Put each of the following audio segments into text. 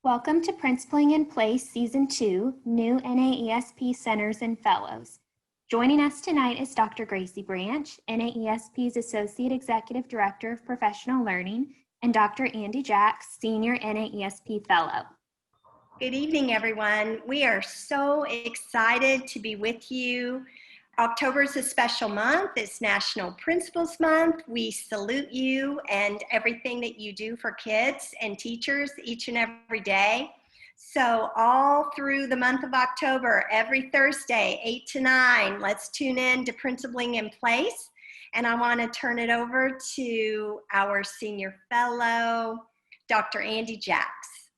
Welcome to Principling in Place Season 2, New NAESP Centers and Fellows. Joining us tonight is Dr. Gracie Branch, NAESP's Associate Executive Director of Professional Learning, and Dr. Andy Jacks, Senior NAESP Fellow. Good evening, everyone. We are so excited to be with you. October is a special month. It's National Principals Month. We salute you and everything that you do for kids and teachers each and every day. So all through the month of October, every Thursday, 8 to 9, let's tune in to Principling in Place. And I want to turn it over to our Senior Fellow, Dr. Andy Jacks.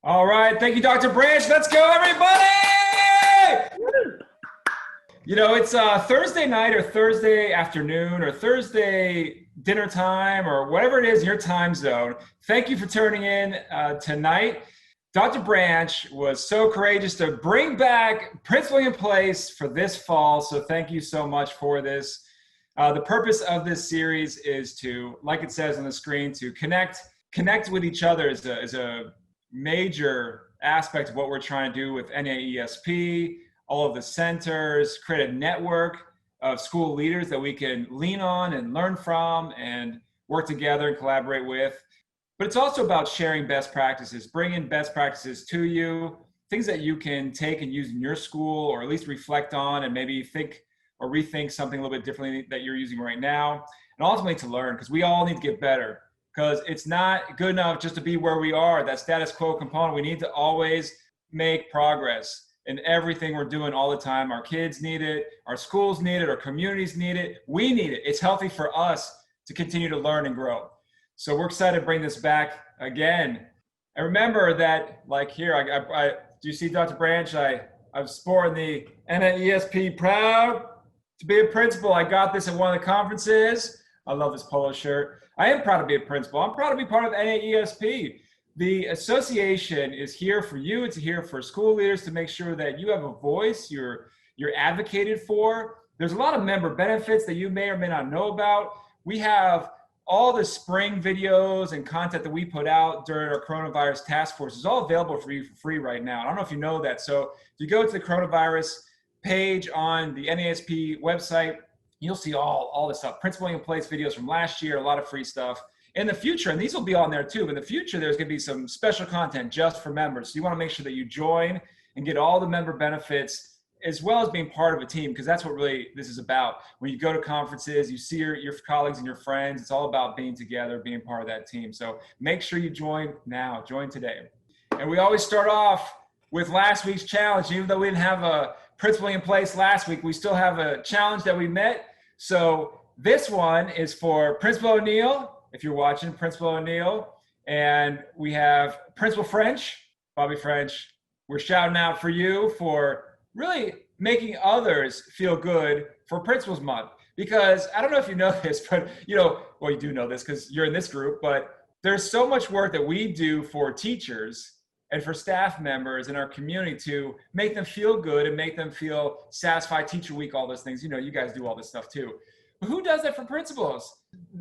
All right, thank you, Dr. Branch. Let's go, everybody! You know, it's Thursday night or Thursday afternoon or Thursday dinner time or whatever it is in your time zone. Thank you for turning in tonight. Dr. Branch was so courageous to bring back Principling in Place for this fall, so thank you so much for this. The purpose of this series is to, like it says on the screen, to connect with each other is a major aspect of what we're trying to do with NAESP, all of the centers, create a network of school leaders that we can lean on and learn from and work together and collaborate with. But it's also about sharing best practices, bringing best practices to you, things that you can take and use in your school, or at least reflect on and maybe think or rethink something a little bit differently that you're using right now, and ultimately to learn, because we all need to get better. Because it's not good enough just to be where we are, that status quo component. We need to always make progress in everything we're doing all the time. Our kids need it, our schools need it, our communities need it, we need it. It's healthy for us to continue to learn and grow. So we're excited to bring this back again. And remember that, like here, do you see Dr. Branch? I'm sporting the NAESP proud to be a principal. I got this at one of the conferences. I love this polo shirt. I am proud to be a principal. I'm proud to be part of NAESP. The association is here for you. It's here for school leaders to make sure that you have a voice, you're advocated for. There's a lot of member benefits that you may or may not know about. We have all the spring videos and content that we put out during our coronavirus task force is all available for you for free right now. I don't know if you know that. So if you go to the coronavirus page on the NAESP website, you'll see all this stuff, Principling in Place videos from last year, a lot of free stuff. In the future, and these will be on there too, but in the future, there's gonna be some special content just for members. So you wanna make sure that you join and get all the member benefits, as well as being part of a team, because that's what really this is about. When you go to conferences, you see your colleagues and your friends, it's all about being together, being part of that team. So make sure you join now, join today. And we always start off with last week's challenge. Even though we didn't have a Principling in Place last week, we still have a challenge that we met. So this one is for Principal O'Neill, if you're watching, Principal O'Neill, and we have Principal French, Bobby French. We're shouting out for you for really making others feel good for Principals Month. Because I don't know if you know this, but well, you do know this because you're in this group, but there's so much work that we do for teachers and for staff members in our community to make them feel good and make them feel satisfied. Teacher Week, all those things. You guys do all this stuff too. But who does that for principals?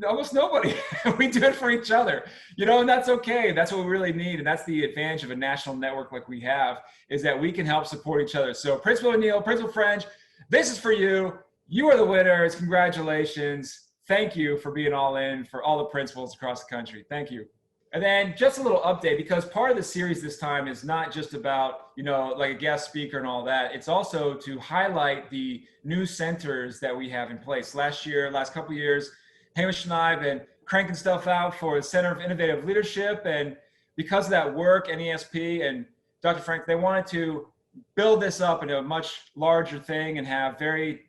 Almost nobody. We do it for each other, and that's okay. That's what we really need. And that's the advantage of a national network like we have, is that we can help support each other. So Principal O'Neill, Principal French, this is for you. You are the winners. Congratulations. Thank you for being all in for all the principals across the country. Thank you. And then just a little update, because part of the series this time is not just about, like a guest speaker and all that. It's also to highlight the new centers that we have in place. Last couple of years, Hamish and I have been cranking stuff out for the Center of Innovative Leadership. And because of that work, NAESP and Dr. Frank, they wanted to build this up into a much larger thing and have very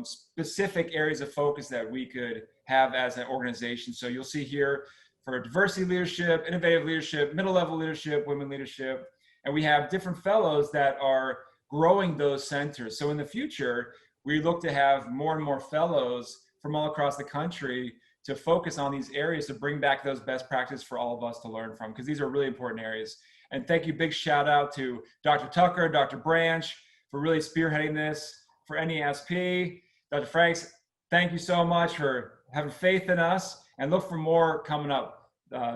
specific areas of focus that we could have as an organization. So you'll see here, for diversity leadership, innovative leadership, middle-level leadership, women leadership, and we have different fellows that are growing those centers. So in the future, we look to have more and more fellows from all across the country to focus on these areas to bring back those best practices for all of us to learn from, because these are really important areas. And thank you, big shout out to Dr. Tucker, Dr. Branch for really spearheading this for NAESP. Dr. Franks, thank you so much for having faith in us, and look for more coming up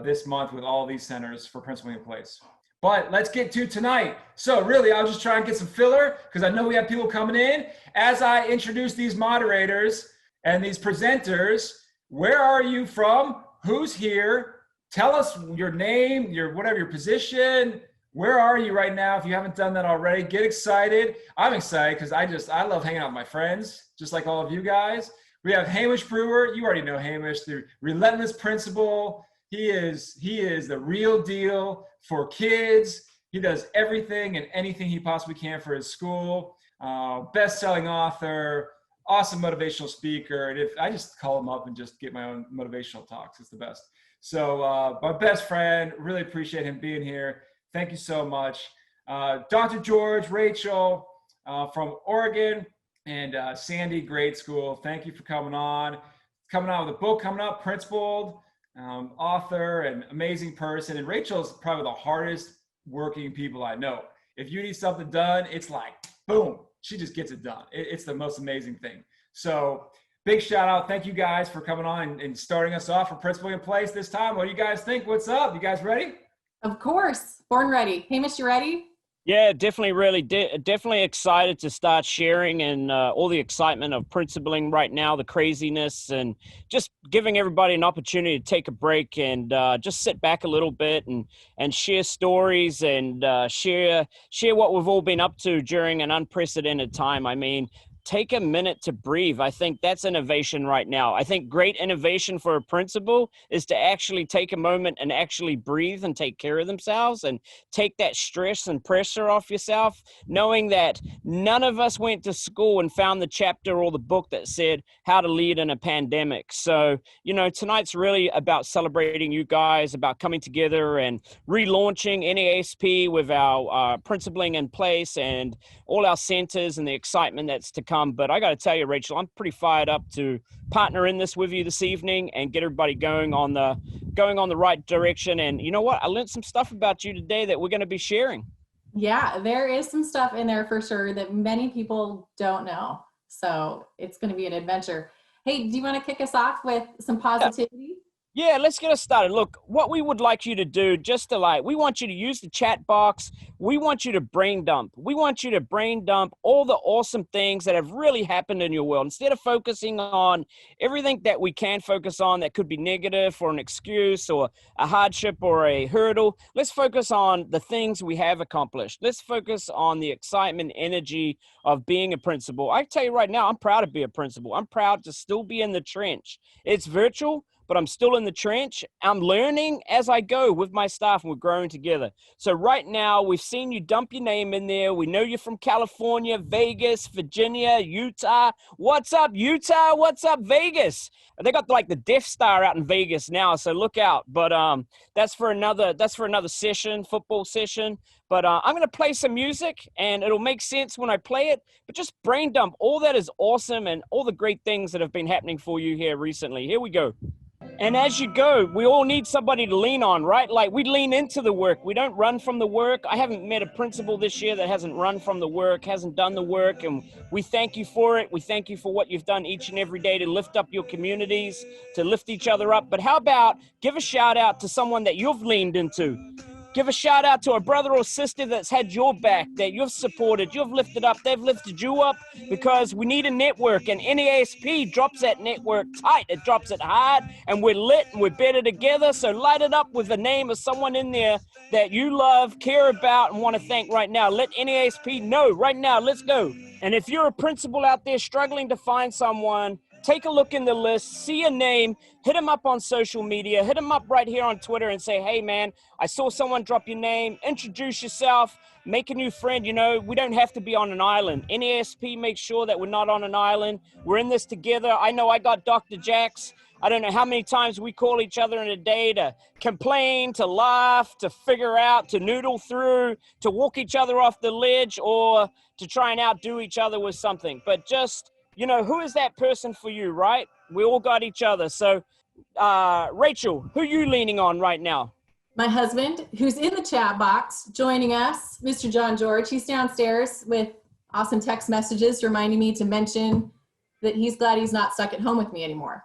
this month with all these centers for Principling in Place. But let's get to tonight. So really, I'll just try and get some filler because I know we have people coming in. As I introduce these moderators and these presenters, where are you from? Who's here? Tell us your name, your whatever your position. Where are you right now? If you haven't done that already, get excited. I'm excited because I love hanging out with my friends, just like all of you guys. We have Hamish Brewer. You already know Hamish, the relentless principal. He is the real deal for kids. He does everything and anything he possibly can for his school. Best-selling author, awesome motivational speaker. And if I just call him up and just get my own motivational talks, it's the best. So my best friend, really appreciate him being here. Thank you so much. Dr. George, Rachel from Oregon, and Sandy Grade School. Thank you for coming on. Coming out with a book coming up, Principled. Author and amazing person. And Rachel's probably the hardest working people I know. If you need something done, it's like, boom, she just gets it done. It's the most amazing thing. So big shout out. Thank you guys for coming on and starting us off for Principal in Place this time. What do you guys think? What's up? You guys ready? Of course. Born ready. Hamish, you ready? Yeah, definitely, definitely excited to start sharing and all the excitement of principling right now, the craziness, and just giving everybody an opportunity to take a break and just sit back a little bit and share stories and share what we've all been up to during an unprecedented time. I mean, take a minute to breathe. I think that's innovation right now. I think great innovation for a principal is to actually take a moment and actually breathe and take care of themselves and take that stress and pressure off yourself, knowing that none of us went to school and found the chapter or the book that said how to lead in a pandemic. So, you know, tonight's really about celebrating you guys, about coming together and relaunching NASP with our principling in place and all our centers and the excitement that's to come. But I got to tell you, Rachel, I'm pretty fired up to partner in this with you this evening and get everybody going on the right direction. And you know what? I learned some stuff about you today that we're going to be sharing. Yeah, there is some stuff in there for sure that many people don't know. So it's going to be an adventure. Hey, do you want to kick us off with some positivity? Yeah, let's get us started. Look, what we would like you to do, we want you to use the chat box. We want you to brain dump. We want you to brain dump all the awesome things that have really happened in your world. Instead of focusing on everything that we can focus on that could be negative or an excuse or a hardship or a hurdle, let's focus on the things we have accomplished. Let's focus on the excitement, energy of being a principal. I tell you right now, I'm proud to be a principal. I'm proud to still be in the trench. It's virtual, but I'm still in the trench. I'm learning as I go with my staff and we're growing together. So right now we've seen you dump your name in there. We know you're from California, Vegas, Virginia, Utah. What's up, Utah? What's up, Vegas? They got like the Death Star out in Vegas now, so look out. But that's for another session, football session. But I'm going to play some music, and it'll make sense when I play it. But just brain dump all that is awesome and all the great things that have been happening for you here recently. Here we go. And as you go, we all need somebody to lean on, right? Like we lean into the work. We don't run from the work. I haven't met a principal this year that hasn't run from the work, hasn't done the work. And we thank you for it. We thank you for what you've done each and every day to lift up your communities, to lift each other up. But how about give a shout out to someone that you've leaned into? Give a shout out to a brother or sister that's had your back, that you've supported, you've lifted up, they've lifted you up, because we need a network, and NASP drops that network tight. It drops it hard, and we're lit and we're better together. So light it up with the name of someone in there that you love, care about, and want to thank right now. Let NASP know right now. Let's go. And if you're a principal out there struggling to find someone, take a look in the list, see a name, hit them up on social media, hit them up right here on Twitter and say, hey man, I saw someone drop your name, introduce yourself, make a new friend. You know, we don't have to be on an island. NASP makes sure that we're not on an island. We're in this together. I know I got Dr. Jax. I don't know how many times we call each other in a day to complain, to laugh, to figure out, to noodle through, to walk each other off the ledge, or to try and outdo each other with something. But just, you know, who is that person for you, right? We all got each other. So, Rachel, who are you leaning on right now? My husband, who's in the chat box, joining us, Mr. John George. He's downstairs with awesome text messages reminding me to mention that he's glad he's not stuck at home with me anymore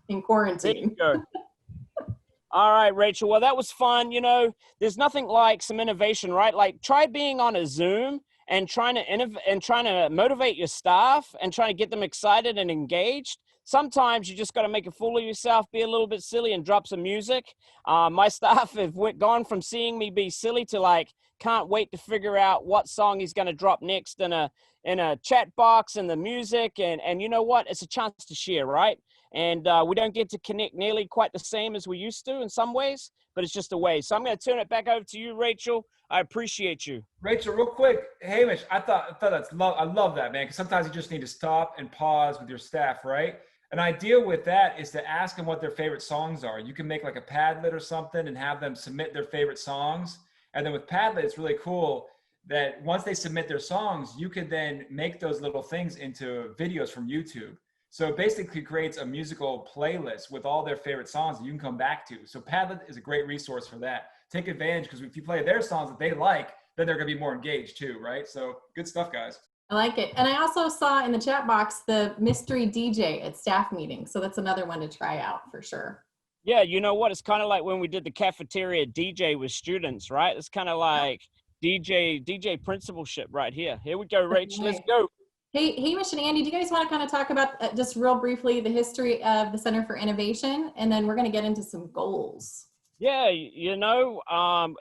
in quarantine. There you go. All right, Rachel. Well, that was fun. You know, there's nothing like some innovation, right? Like try being on a Zoom and trying to trying to motivate your staff and trying to get them excited and engaged. Sometimes you just got to make a fool of yourself, be a little bit silly, and drop some music. My staff have gone from seeing me be silly to like can't wait to figure out what song he's going to drop next in a chat box and the music. And you know what? It's a chance to share, right? And we don't get to connect nearly quite the same as we used to in some ways, but it's just a way. So I'm going to turn it back over to you, Rachel. I appreciate you. Rachel, real quick, Hamish, I love that, man, because sometimes you just need to stop and pause with your staff, right? An idea with that is to ask them what their favorite songs are. You can make like a Padlet or something and have them submit their favorite songs. And then with Padlet, it's really cool that once they submit their songs, you can then make those little things into videos from YouTube. So it basically creates a musical playlist with all their favorite songs that you can come back to. So Padlet is a great resource for that. Take advantage, because if you play their songs that they like, then they're going to be more engaged too, right? So good stuff, guys. I like it. And I also saw in the chat box the mystery DJ at staff meetings. So that's another one to try out for sure. Yeah, you know what? It's kind of like when we did the cafeteria DJ with students, right? It's kind of like DJ principalship right here. Here we go, Rach. Let's go. Hey, Hamish and Andy, do you guys want to kind of talk about just real briefly the history of the Center for Innovation? And then we're going to get into some goals. Yeah, you know,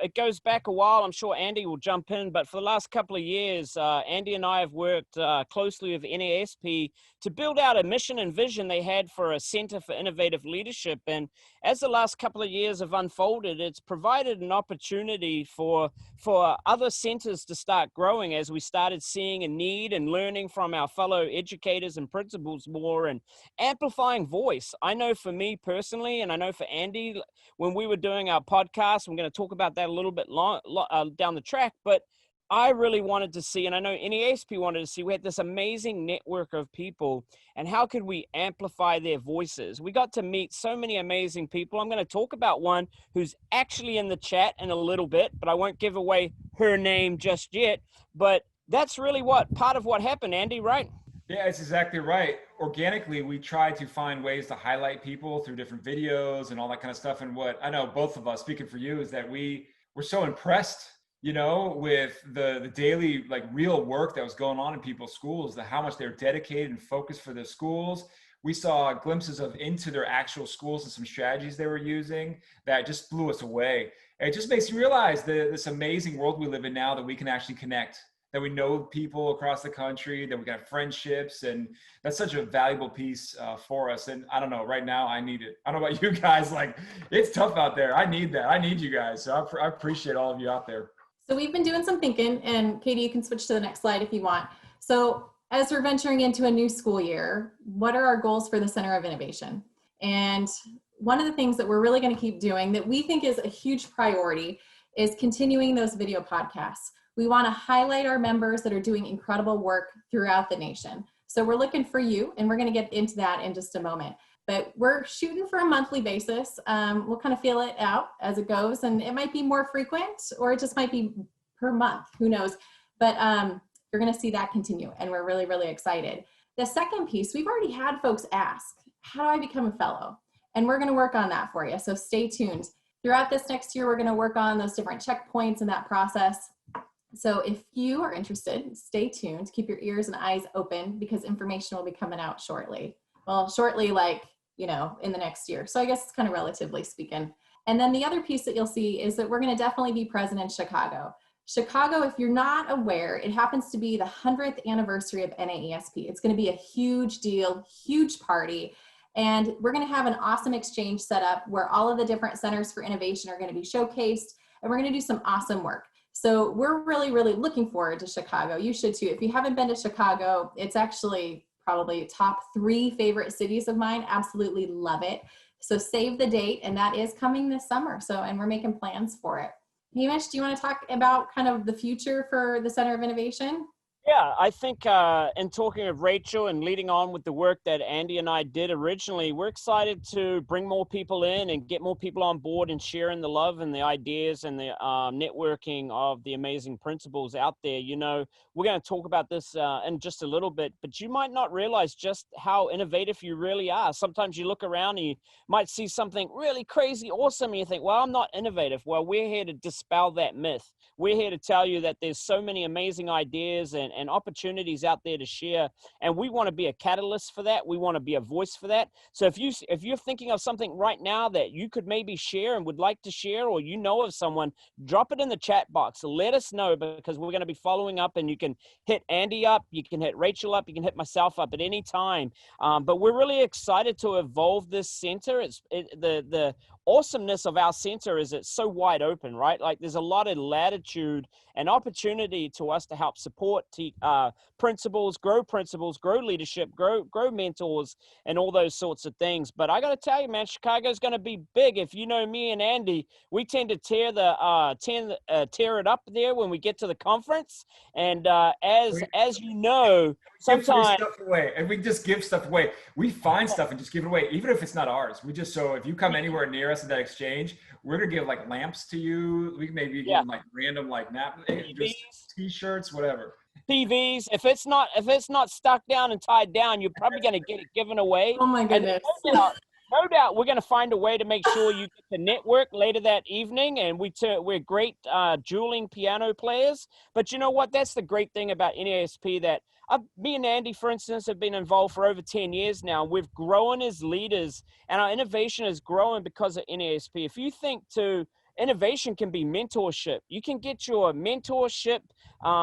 it goes back a while. I'm sure Andy will jump in, but for the last couple of years, Andy and I have worked closely with NASP to build out a mission and vision they had for a Center for Innovative Leadership. And as the last couple of years have unfolded, it's provided an opportunity for other centers to start growing as we started seeing a need and learning from our fellow educators and principals more and amplifying voice. I know for me personally, and I know for Andy, when we were doing our podcast, I'm going to talk about that a little bit down the track, but I really wanted to see, and I know NASP wanted to see, we had this amazing network of people, and how could we amplify their voices? We got to meet so many amazing people. I'm going to talk about one who's actually in the chat in a little bit, but I won't give away her name just yet. But that's really part of what happened, Andy, right? Yeah, it's exactly right. Organically, we try to find ways to highlight people through different videos and all that kind of stuff. And what I know both of us, speaking for you, is that we're so impressed, you know, with the daily, like, real work that was going on in people's schools, how much they're dedicated and focused for their schools. We saw glimpses into their actual schools and some strategies they were using that just blew us away. And it just makes you realize this amazing world we live in now, that we can actually connect, that we know people across the country, that we got friendships, and that's such a valuable piece for us. And I don't know, right now I need it. I don't know about you guys, like, it's tough out there. I need that. I need you guys. So I appreciate all of you out there. So we've been doing some thinking, and Katie, you can switch to the next slide if you want. So as we're venturing into a new school year, what are our goals for the Center of Innovation? And one of the things that we're really going to keep doing that we think is a huge priority is continuing those video podcasts. We want to highlight our members that are doing incredible work throughout the nation. So we're looking for you, and we're going to get into that in just a moment. But we're shooting for a monthly basis. We'll kind of feel it out as it goes, and it might be more frequent, or it just might be per month, who knows. But you're going to see that continue, and we're really, really excited. The second piece, we've already had folks ask, how do I become a fellow? And we're going to work on that for you, so stay tuned. Throughout this next year, we're going to work on those different checkpoints in that process. So if you are interested, stay tuned, keep your ears and eyes open, because information will be coming out shortly. Well, shortly, like, you know, in the next year. So I guess it's kind of relatively speaking. And then the other piece that you'll see is that we're going to definitely be present in Chicago. Chicago, if you're not aware, it happens to be the 100th anniversary of NAESP. It's going to be a huge deal, huge party. And we're going to have an awesome exchange set up where all of the different centers for innovation are going to be showcased, and we're going to do some awesome work. So we're really, really looking forward to Chicago. You should too. If you haven't been to Chicago, it's actually probably top 3 favorite cities of mine. Absolutely love it. So save the date, and that is coming this summer. And we're making plans for it. Hamish, do you want to talk about kind of the future for the Center of Innovation? Yeah, I think in talking of Rachel and leading on with the work that Andy and I did originally, we're excited to bring more people in and get more people on board and sharing the love and the ideas and the networking of the amazing principals out there. You know, we're going to talk about this in just a little bit, but you might not realize just how innovative you really are. Sometimes you look around and you might see something really crazy, awesome, and you think, well, I'm not innovative. Well, we're here to dispel that myth. We're here to tell you that there's so many amazing ideas and opportunities out there to share, and we want to be a catalyst for that. We want to be a voice for that. So if you're thinking of something right now that you could maybe share and would like to share, or you know of someone, drop it in the chat box. Let us know, because we're going to be following up, and you can hit Andy up, you can hit Rachel up, you can hit myself up at any time. But we're really excited to evolve this center. The awesomeness of our center is it's so wide open, right? Like there's a lot of latitude and opportunity to us to help support principals, grow leadership, grow mentors, and all those sorts of things. But I got to tell you, man, Chicago's going to be big. If you know me and Andy, we tend to tear it up there when we get to the conference. And as you know, Give free sometimes stuff away, and we just give stuff away. We find stuff and just give it away, even if it's not ours. We just, so if you come anywhere near us at that exchange, we're gonna give like lamps to you. We can maybe give them like random like just t-shirts, whatever. TVs. If it's not stuck down and tied down, you're probably going to get it given away. Oh my And goodness. no doubt, we're going to find a way to make sure you get to network later that evening. And we're great dueling piano players. But you know what? That's the great thing about NASP, that me and Andy, for instance, have been involved for over 10 years now. We've grown as leaders, and our innovation is growing because of NASP. If you think innovation can be mentorship. You can get your mentorship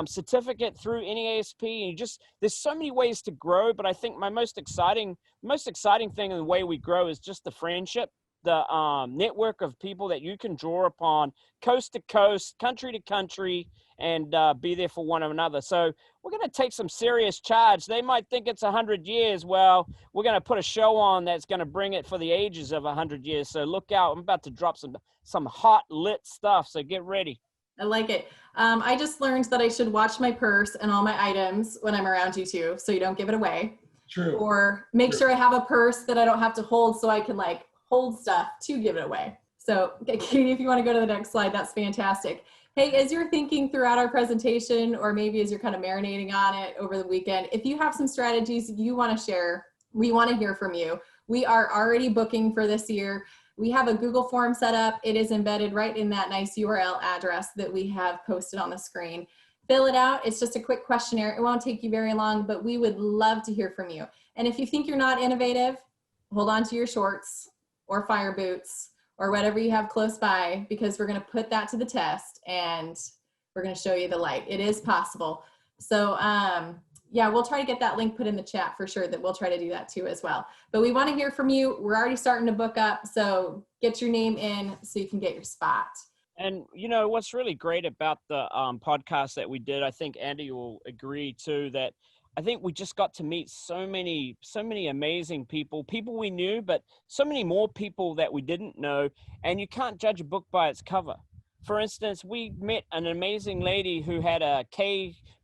certificate through NASP, and there's so many ways to grow. But I think my most exciting thing in the way we grow is just the friendship, the network of people that you can draw upon, coast to coast, country to country, and be there for one another. So we're going to take some serious charge. They might think it's 100 years. Well, we're going to put a show on that's going to bring it for the ages of 100 years. So look out. I'm about to drop some hot lit stuff. So get ready. I like it. I just learned that I should watch my purse and all my items when I'm around you two, so you don't give it away. True. Or make sure I have a purse that I don't have to hold, so I can like hold stuff to give it away. So Katie, if you want to go to the next slide, that's fantastic. Hey, as you're thinking throughout our presentation, or maybe as you're kind of marinating on it over the weekend, if you have some strategies you want to share, we want to hear from you. We are already booking for this year. We have a Google form set up. It is embedded right in that nice URL address that we have posted on the screen. Fill it out. It's just a quick questionnaire. It won't take you very long, but we would love to hear from you. And if you think you're not innovative, hold on to your shorts or fire boots or whatever you have close by, because we're going to put that to the test and we're going to show you the light. It is possible. So yeah, we'll try to get that link put in the chat for sure. That we'll try to do that too as well. But we want to hear from you. We're already starting to book up, so get your name in so you can get your spot. And you know what's really great about the podcast that we did, I think Andy will agree too, that I think we just got to meet so many amazing people we knew, but so many more people that we didn't know. And you can't judge a book by its cover. For instance, we met an amazing lady who had a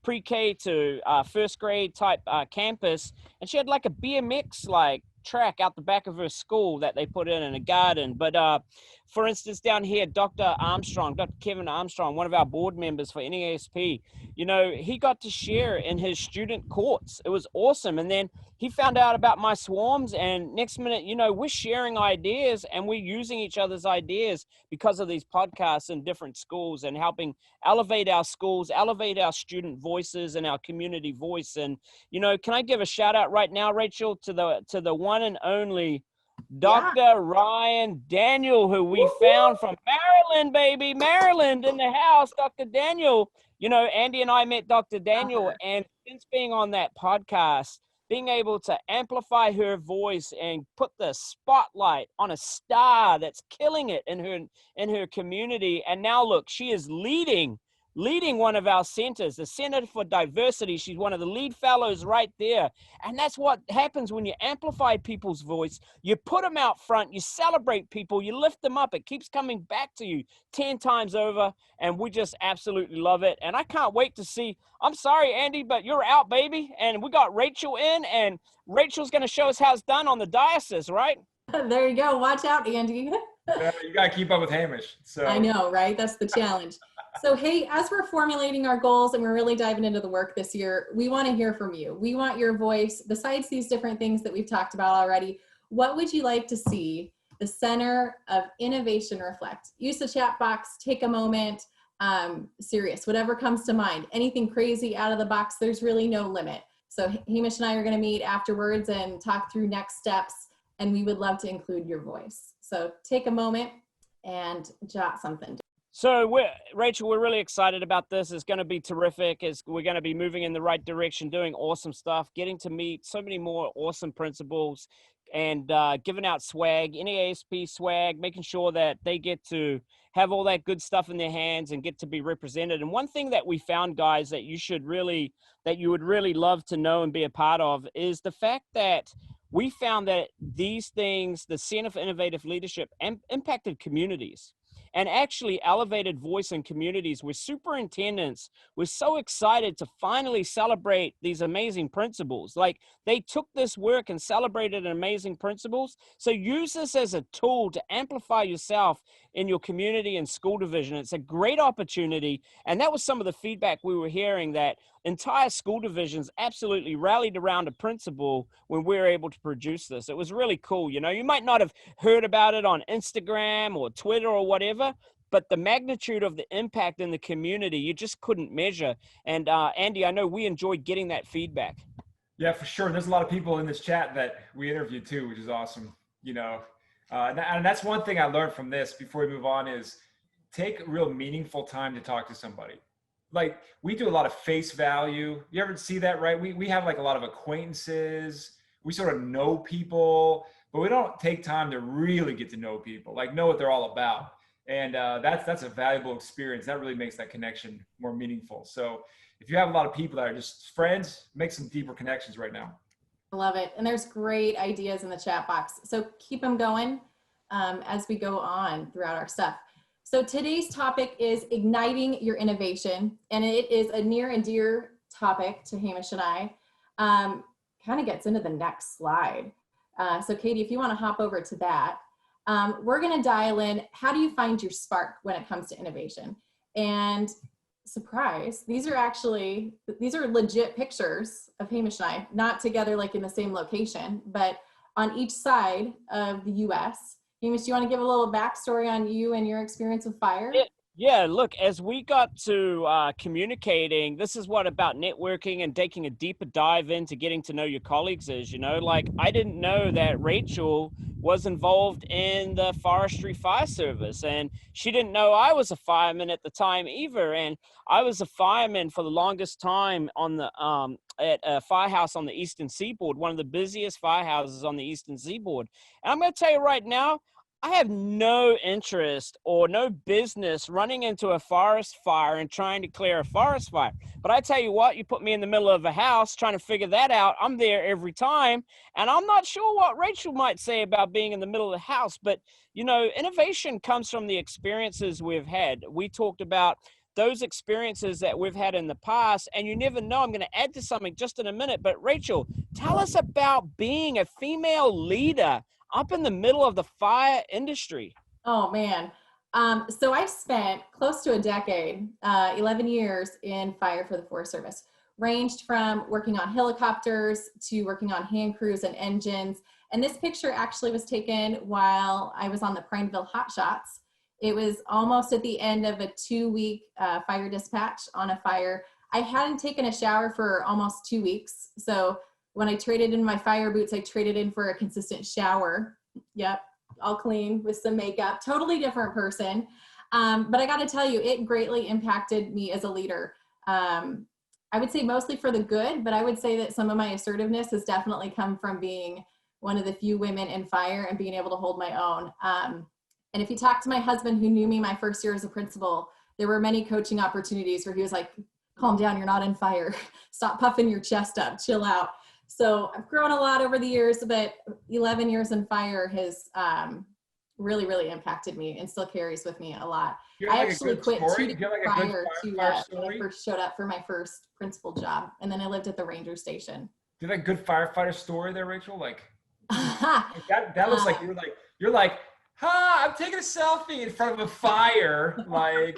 pre-K to first grade type campus, and she had like a BMX like track out the back of her school that they put in a garden. But for instance, down here, Dr. Kevin Armstrong, one of our board members for NASP, you know, he got to share in his student courts. It was awesome. And then he found out about my swarms, and next minute, you know, we're sharing ideas and we're using each other's ideas because of these podcasts in different schools, and helping elevate our schools, elevate our student voices and our community voice. And, you know, can I give a shout out right now, Rachel, to the one and only Dr. Ryan Daniel, who we found from Maryland, baby. Maryland in the house, Dr. Daniel. You know, Andy and I met Dr. Daniel, and since being on that podcast, being able to amplify her voice and put the spotlight on a star that's killing it in her community. And now look, she is leading leading one of our centers, the Center for Diversity. She's one of the lead fellows right there. And that's what happens when you amplify people's voice. You put them out front, you celebrate people, you lift them up. It keeps coming back to you 10 times over. And we just absolutely love it. And I can't wait to see, I'm sorry, Andy, but you're out, baby. And we got Rachel in, and Rachel's going to show us how it's done on the diocese, right? There you go. Watch out, Andy. You got to keep up with Hamish. So I know, right? That's the challenge. So, hey, as we're formulating our goals and we're really diving into the work this year, we want to hear from you. We want your voice. Besides these different things that we've talked about already, what would you like to see the Center of Innovation reflect? Use the chat box, take a moment, serious, whatever comes to mind. Anything crazy out of the box, there's really no limit. So Hamish and I are going to meet afterwards and talk through next steps, and we would love to include your voice. So take a moment and jot something down. So, Rachel, we're really excited about this. It's going to be terrific. We're going to be moving in the right direction, doing awesome stuff, getting to meet so many more awesome principals, and giving out swag, NAASP swag, making sure that they get to have all that good stuff in their hands and get to be represented. And one thing that we found, guys, that you would really love to know and be a part of is the fact that we found that these things, the Center for Innovative Leadership, impacted communities and actually elevated voice in communities where superintendents were so excited to finally celebrate these amazing principles. Like, they took this work and celebrated amazing principles. So use this as a tool to amplify yourself in your community and school division. It's a great opportunity. And that was some of the feedback we were hearing, that entire school divisions absolutely rallied around a principal when we were able to produce this. It was really cool. You know, you might not have heard about it on Instagram or Twitter or whatever, but the magnitude of the impact in the community, you just couldn't measure. And Andy, I know we enjoyed getting that feedback. yeah, for sure. There's a lot of people in this chat that we interviewed too, which is awesome. You know, and that's one thing I learned from this before we move on is take real meaningful time to talk to somebody. Like, we do a lot of face value. You ever see that, right? We have like a lot of acquaintances. We sort of know people, but we don't take time to really get to know people, like know what they're all about. And that's a valuable experience. That really makes that connection more meaningful. So if you have a lot of people that are just friends, make some deeper connections right now. I love it. And there's great ideas in the chat box. So keep them going as we go on throughout our stuff. So today's topic is igniting your innovation, and it is a near and dear topic to Hamish and I. Kind of gets into the next slide. So Katie, if you want to hop over to that, we're going to dial in, how do you find your spark when it comes to innovation? And surprise, these are legit pictures of Hamish and I, not together like in the same location, but on each side of the US. Hamish, do you want to give a little backstory on you and your experience with fire? Yeah, look, as we got to communicating, this is what about networking and taking a deeper dive into getting to know your colleagues is, you know, like, I didn't know that Rachel was involved in the forestry fire service, and she didn't know I was a fireman at the time either. And I was a fireman for the longest time on the at a firehouse on the Eastern Seaboard, one of the busiest firehouses on the Eastern Seaboard. And I'm going to tell you right now, I have no interest or no business running into a forest fire and trying to clear a forest fire. But I tell you what, you put me in the middle of a house trying to figure that out, I'm there every time. And I'm not sure what Rachel might say about being in the middle of the house. But, you know, innovation comes from the experiences we've had. We talked about those experiences that we've had in the past, and you never know. I'm going to add to something just in a minute. But Rachel, tell us about being a female leader up in the middle of the fire industry. Oh man. So I've spent close to a decade, 11 years in fire for the Forest Service, ranged from working on helicopters to working on hand crews and engines. And this picture actually was taken while I was on the Prineville Hot Shots. It was almost at the end of a 2-week fire dispatch on a fire. I hadn't taken a shower for almost 2 weeks. So when I traded in my fire boots, I traded in for a consistent shower. Yep, all clean with some makeup, totally different person. But I gotta tell you, it greatly impacted me as a leader. I would say mostly for the good, but I would say that some of my assertiveness has definitely come from being one of the few women in fire and being able to hold my own. And if you talk to my husband, who knew me my first year as a principal, there were many coaching opportunities where he was like, calm down, you're not on fire. Stop puffing your chest up, chill out. So I've grown a lot over the years, but 11 years in fire has really, really impacted me and still carries with me a lot. Do you have I like a actually good quit story? 2 Do days you have like a good prior to firefighter when story? I first showed up for my first principal job. And then I lived at the ranger station. Do you have a good firefighter story there, Rachel? Like uh, that looks like you're like, ha, I'm taking a selfie in front of a fire. Like,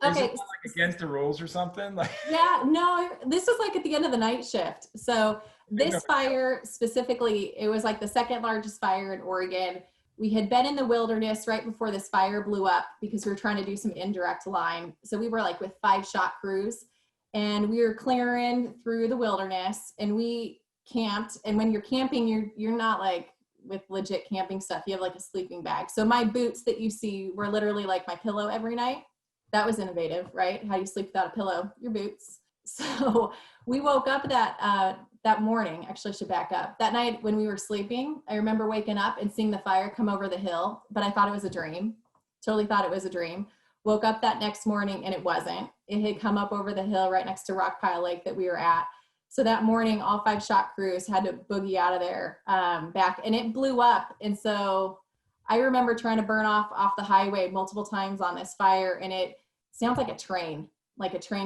is it okay. like against the rules or something? Like, Yeah, no, this was like at the end of the night shift. So this fire specifically, it was like the second largest fire in Oregon. We had been in the wilderness right before this fire blew up because we were trying to do some indirect line. So we were like with 5 shot crews and we were clearing through the wilderness and we camped. And when you're camping, you're not like with legit camping stuff. You have like a sleeping bag. So my boots that you see were literally like my pillow every night. That was innovative, right? How do you sleep without a pillow? Your boots. So we woke up that morning. Actually, I should back up. That night when we were sleeping, I remember waking up and seeing the fire come over the hill, but I thought it was a dream. Totally thought it was a dream. Woke up that next morning and it wasn't. It had come up over the hill right next to Rockpile Lake that we were at. So that morning, all 5 shot crews had to boogie out of there back, and it blew up. And so I remember trying to burn off the highway multiple times on this fire, and it sounds like a train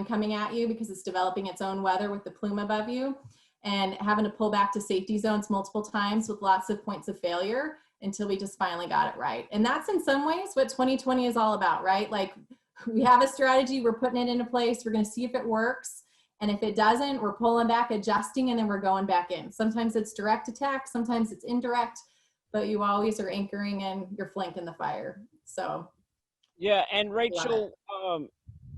coming at you because it's developing its own weather with the plume above you, and having to pull back to safety zones multiple times with lots of points of failure until we just finally got it right. And that's in some ways what 2020 is all about, right? Like we have a strategy, we're putting it into place, we're going to see if it works. And if it doesn't, we're pulling back, adjusting, and then we're going back in. Sometimes it's direct attack, sometimes it's indirect, but you always are anchoring in your flank in the fire. So Yeah, and Rachel,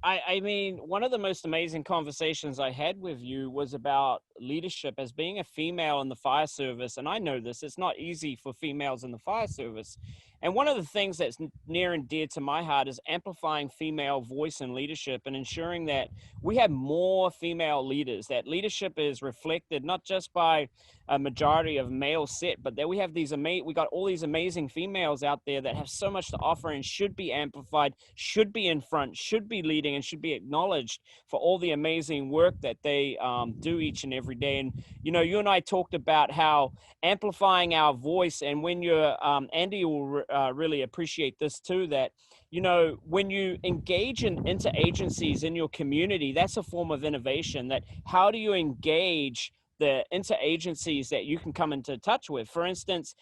I mean, one of the most amazing conversations I had with you was about leadership as being a female in the fire service. And I know this, it's not easy for females in the fire service. And one of the things that's near and dear to my heart is amplifying female voice and leadership and ensuring that we have more female leaders, that leadership is reflected not just by a majority of male set, but that we have we got all these amazing females out there that have so much to offer and should be amplified, should be in front, should be leading, and should be acknowledged for all the amazing work that they do each and every day. And, you know, you and I talked about how amplifying our voice, and when you're, Andy will really appreciate this too, that, you know, when you engage in interagencies in your community, that's a form of innovation. That how do you engage the interagencies that you can come into touch with? For instance,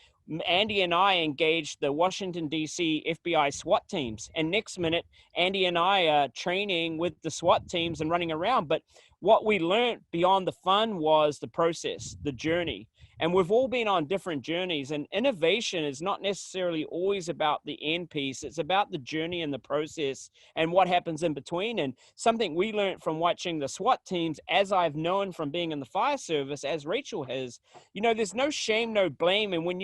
Andy and I engaged the Washington, D.C. FBI SWAT teams. And next minute, Andy and I are training with the SWAT teams and running around. But what we learned beyond the fun was the process, the journey. And we've all been on different journeys, and innovation is not necessarily always about the end piece. It's about the journey and the process and what happens in between. And something we learned from watching the SWAT teams, as I've known from being in the fire service, as Rachel has, you know, there's no shame, no blame. And when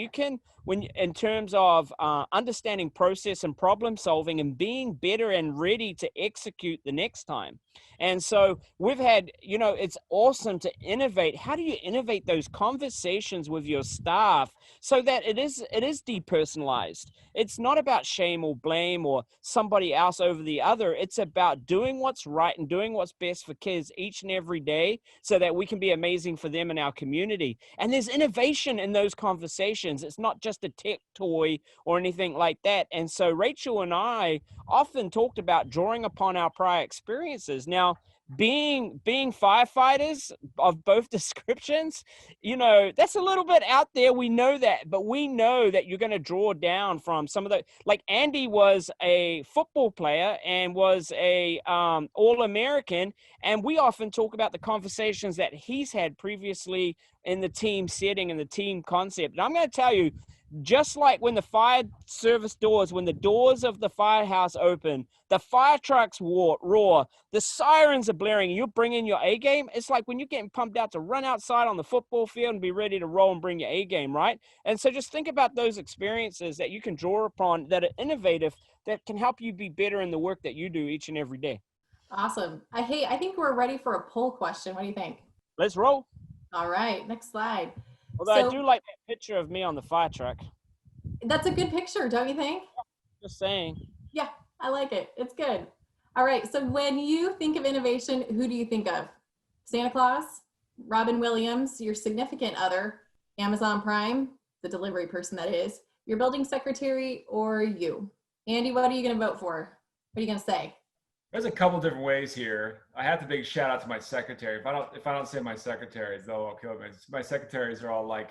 in terms of understanding process and problem solving and being better and ready to execute the next time. And so we've had, you know, it's awesome to innovate. How do you innovate those conversations with your staff so that it is depersonalized? It's not about shame or blame or somebody else over the other. It's about doing what's right and doing what's best for kids each and every day so that we can be amazing for them in our community. And there's innovation in those conversations. It's not just a tech toy or anything like that. And so Rachel and I often talked about drawing upon our prior experiences. Now, being firefighters of both descriptions, you know, that's a little bit out there. We know that, but we know that you're going to draw down from some of the, like Andy was a football player and was a All-American. And we often talk about the conversations that he's had previously in the team setting and the team concept. And I'm going to tell you, just like when the fire service doors, when the doors of the firehouse open, the fire trucks roar, the sirens are blaring, and you're bringing your A game. It's like when you're getting pumped out to run outside on the football field and be ready to roll and bring your A game, right? And so just think about those experiences that you can draw upon that are innovative, that can help you be better in the work that you do each and every day. awesome. I think we're ready for a poll question. What do you think? Let's roll. All right, next slide. Although So- I do like that picture of me on the fire truck. That's a good picture, don't you think? Just saying. Yeah, I like it. It's good. All right, so when you think of innovation, who do you think of? Santa Claus, Robin Williams, your significant other, Amazon Prime, the delivery person that is, your building secretary, or you? Andy, what are you going to vote for? What are you going to say? There's a couple different ways here. I have to big shout out to my secretary. If I don't say my secretaries, they'll all kill me. My secretaries are all like,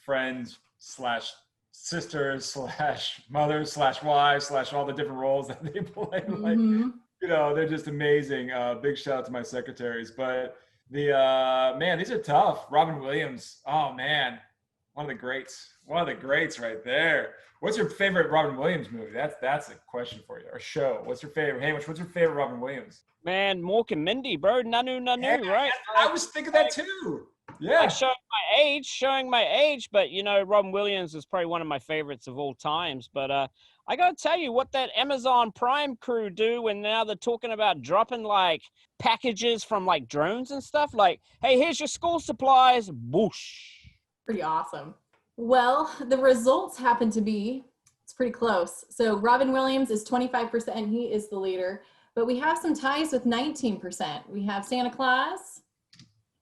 friends slash sisters slash mothers slash wives slash all the different roles that they play. Mhm. They're just amazing. Big shout out to my secretaries. But the man, these are tough. Robin Williams. Oh man, one of the greats. One of the greats right there. What's your favorite Robin Williams movie? That's a question for you. Or show. What's your favorite? Hamish, what's your favorite Robin Williams? Man, Mork and Mindy, bro. Nanu, Yeah, right? I was thinking that too. Yeah. Like showing my age, but Robin Williams is probably one of my favorites of all times. But I gotta tell you what that Amazon Prime crew do when now they're talking about dropping like packages from like drones and stuff. Like, hey, here's your school supplies. Boosh. Pretty awesome. Well, the results happen to be, it's pretty close. So Robin Williams is 25%, he is the leader, but we have some ties with 19%. We have Santa Claus,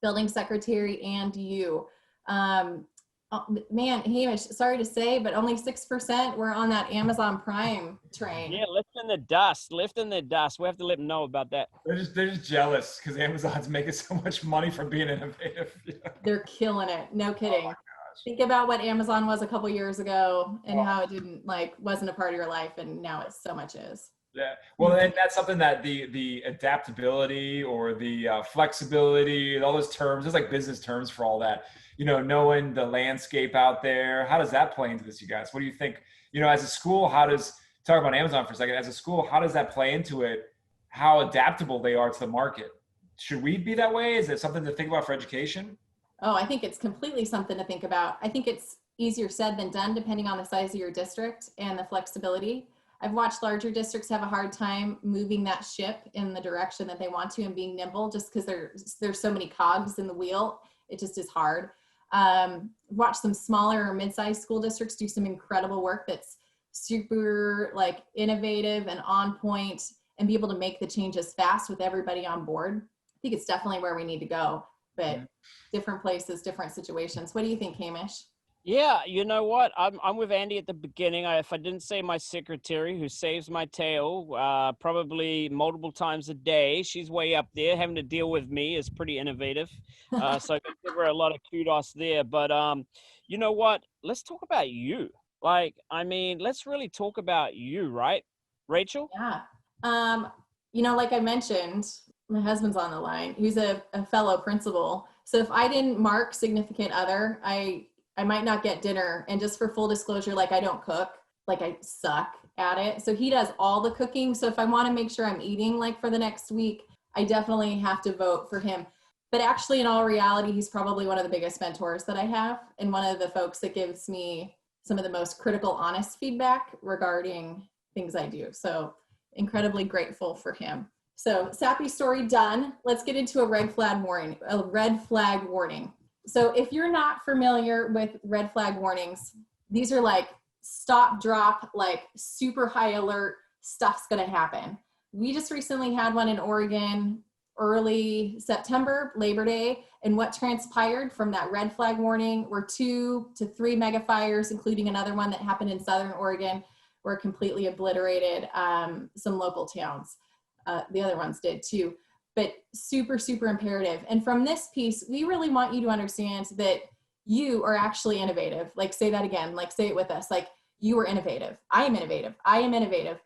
building secretary, and you. Man, Hamish, sorry to say, but only 6% were on that Amazon Prime train. Yeah, lifting the dust. We have to let them know about that. They're just jealous because Amazon's making so much money from being innovative. They're killing it. No kidding. Oh my gosh. Think about what Amazon was a couple years ago and Oh. how it wasn't a part of your life, and now it so much is. Yeah, well, and that's something that the adaptability or the flexibility, all those terms, there's like business terms for all that. Knowing the landscape out there, how does that play into this, you guys? What do you think? As a school, talk about Amazon for a second. As a school, how does that play into it? How adaptable they are to the market? Should we be that way? Is it something to think about for education? Oh, I think it's completely something to think about. I think it's easier said than done, depending on the size of your district and the flexibility. I've watched larger districts have a hard time moving that ship in the direction that they want to and being nimble, just because there's so many cogs in the wheel. It just is hard. Watch some smaller or mid-sized school districts do some incredible work that's super innovative and on point, and be able to make the changes fast with everybody on board. I think it's definitely where we need to go, but different places, different situations. What do you think, Hamish? Yeah, you know what? I'm with Andy at the beginning. If I didn't say my secretary, who saves my tail probably multiple times a day, she's way up there. Having to deal with me is pretty innovative. So I give her a lot of kudos there. But you know what? Let's talk about you. Let's really talk about you, right, Rachel? Yeah. Like I mentioned, my husband's on the line. He's a fellow principal. So if I didn't mark significant other, I might not get dinner. And just for full disclosure, I don't cook, I suck at it. So he does all the cooking. So if I want to make sure I'm eating for the next week, I definitely have to vote for him. But actually, in all reality, he's probably one of the biggest mentors that I have, and one of the folks that gives me some of the most critical, honest feedback regarding things I do. So incredibly grateful for him. So sappy story done. Let's get into a red flag warning. So if you're not familiar with red flag warnings, these are stop, drop, super high alert, stuff's gonna happen. We just recently had one in Oregon, early September, Labor Day, and what transpired from that red flag warning were 2 to 3 mega fires, including another one that happened in Southern Oregon, were completely obliterated some local towns. The other ones did too. But super, super imperative. And from this piece, we really want you to understand that you are actually innovative. Say that again, say it with us. You are innovative. I am innovative. I am innovative.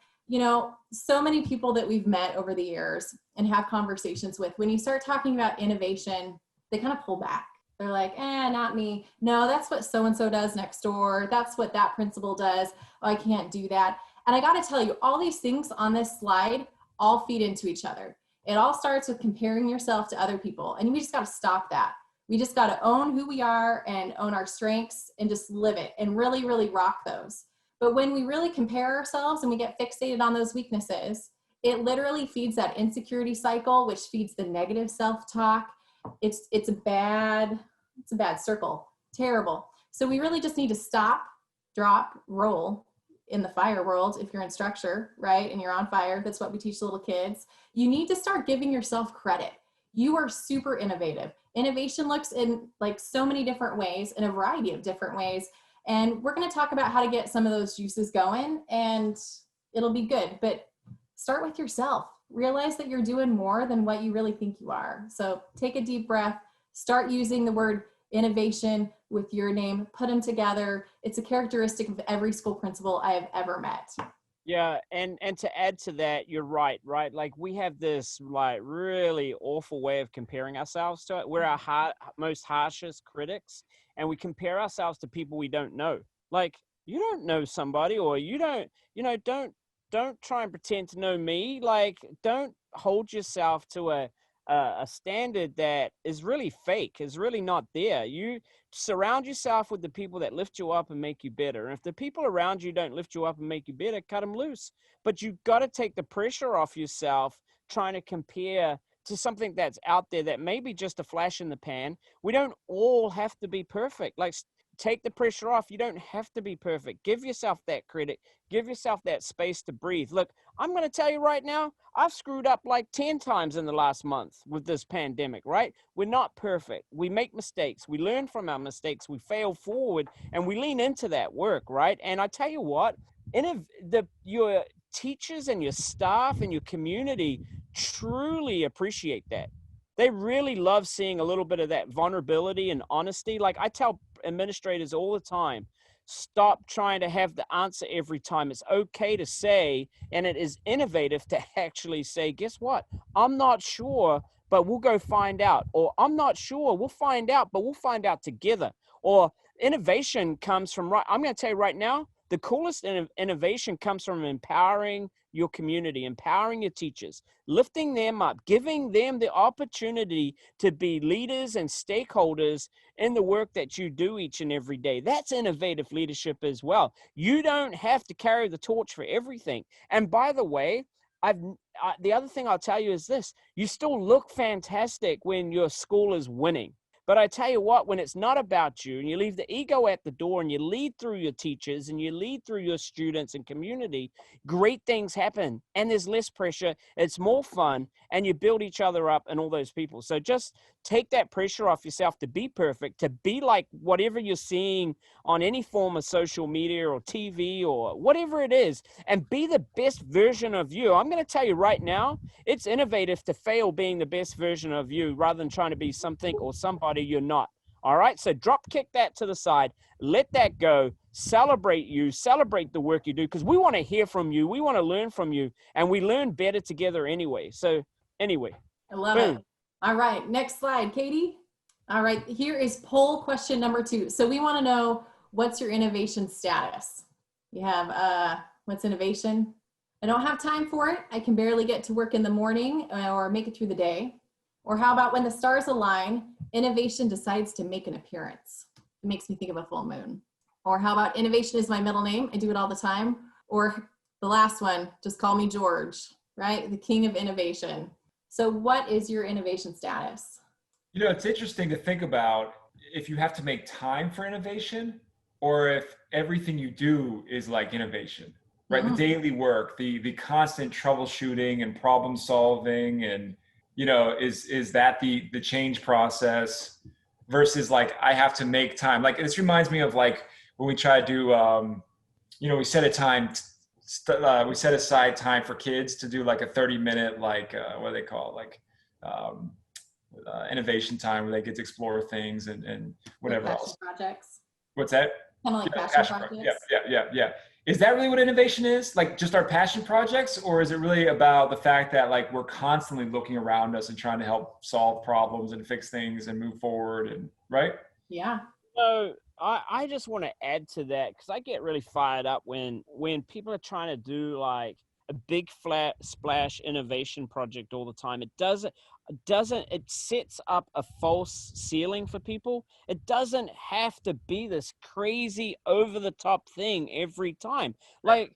So many people that we've met over the years and have conversations with, when you start talking about innovation, they kind of pull back. They're like, not me. No, that's what so-and-so does next door. That's what that principal does. Oh, I can't do that. And I got to tell you, all these things on this slide all feed into each other. It all starts with comparing yourself to other people. And we just got to stop that. We just got to own who we are and own our strengths and just live it and really, really rock those. But when we really compare ourselves and we get fixated on those weaknesses, it literally feeds that insecurity cycle, which feeds the negative self-talk. It's a bad circle. Terrible. So we really just need to stop, drop, roll, in the fire world, if you're in structure, right, and you're on fire, that's what we teach little kids. You need to start giving yourself credit. You are super innovative. Innovation looks in like so many different ways, in a variety of different ways. And we're going to talk about how to get some of those juices going, and it'll be good. But start with yourself. Realize that you're doing more than what you really think you are. So take a deep breath, start using the word innovation with your name, put them together. It's a characteristic of every school principal I have ever met. Yeah, and to add to that, you're right? Like we have this like really awful way of comparing ourselves to it. We're our most harshest critics, and we compare ourselves to people we don't know. Like you don't know somebody, or you don't, don't try and pretend to know me. Like don't hold yourself to a standard that is really fake, is really not there. You surround yourself with the people that lift you up and make you better. And if the people around you don't lift you up and make you better, cut them loose. But you've got to take the pressure off yourself trying to compare to something that's out there that may be just a flash in the pan. We don't all have to be perfect. Like take the pressure off. You don't have to be perfect. Give yourself that credit. Give yourself that space to breathe. Look, I'm going to tell you right now, I've screwed up like 10 times in the last month with this pandemic, right? We're not perfect. We make mistakes. We learn from our mistakes. We fail forward, and we lean into that work, right? And I tell you what, your teachers and your staff and your community truly appreciate that. They really love seeing a little bit of that vulnerability and honesty. Like I tell administrators all the time, stop trying to have the answer every time. It's okay to say, and it is innovative to actually say, guess what? I'm not sure, but we'll go find out. Or I'm not sure, we'll find out, but we'll find out together. Or innovation comes from, I'm going to tell you right now, the coolest innovation comes from empowering your community, empowering your teachers, lifting them up, giving them the opportunity to be leaders and stakeholders in the work that you do each and every day. That's innovative leadership as well. You don't have to carry the torch for everything. And by the way, the other thing I'll tell you is this: you still look fantastic when your school is winning. But I tell you what, when it's not about you and you leave the ego at the door and you lead through your teachers and you lead through your students and community, great things happen and there's less pressure. It's more fun and you build each other up and all those people. So just take that pressure off yourself to be perfect, to be like whatever you're seeing on any form of social media or TV or whatever it is, and be the best version of you. I'm going to tell you right now, it's innovative to fail being the best version of you rather than trying to be something or somebody you're not. All right. So drop kick that to the side, let that go, celebrate you, celebrate the work you do, because we want to hear from you. We want to learn from you, and we learn better together anyway. So anyway. I love it. All right. Next slide, Katie. All right. Here is poll question number 2. So we want to know, what's your innovation status? You have, what's innovation? I don't have time for it. I can barely get to work in the morning or make it through the day. Or how about when the stars align, innovation decides to make an appearance? It makes me think of a full moon. Or how about innovation is my middle name? I do it all the time. Or the last one, just call me George, right? The king of innovation. So what is your innovation status? You know, it's interesting to think about if you have to make time for innovation or if everything you do is like innovation, right? The daily work, the constant troubleshooting and problem solving, and, you know, is that the change process versus like, I have to make time. Like, this reminds me of like when we try to do, you know, we set aside time for kids to do like a 30-minute, like, what do they call it? Like, innovation time where they get to explore things and whatever else. Projects. What's that? Kind of like passion projects. Yeah. Is that really what innovation is? Like just our passion projects? Or is it really about the fact that like we're constantly looking around us and trying to help solve problems and fix things and move forward, and right? Yeah. So I just want to add to that, because I get really fired up when people are trying to do like a big flat splash innovation project all the time. It sets up a false ceiling for people. It doesn't have to be this crazy over the top thing every time. Like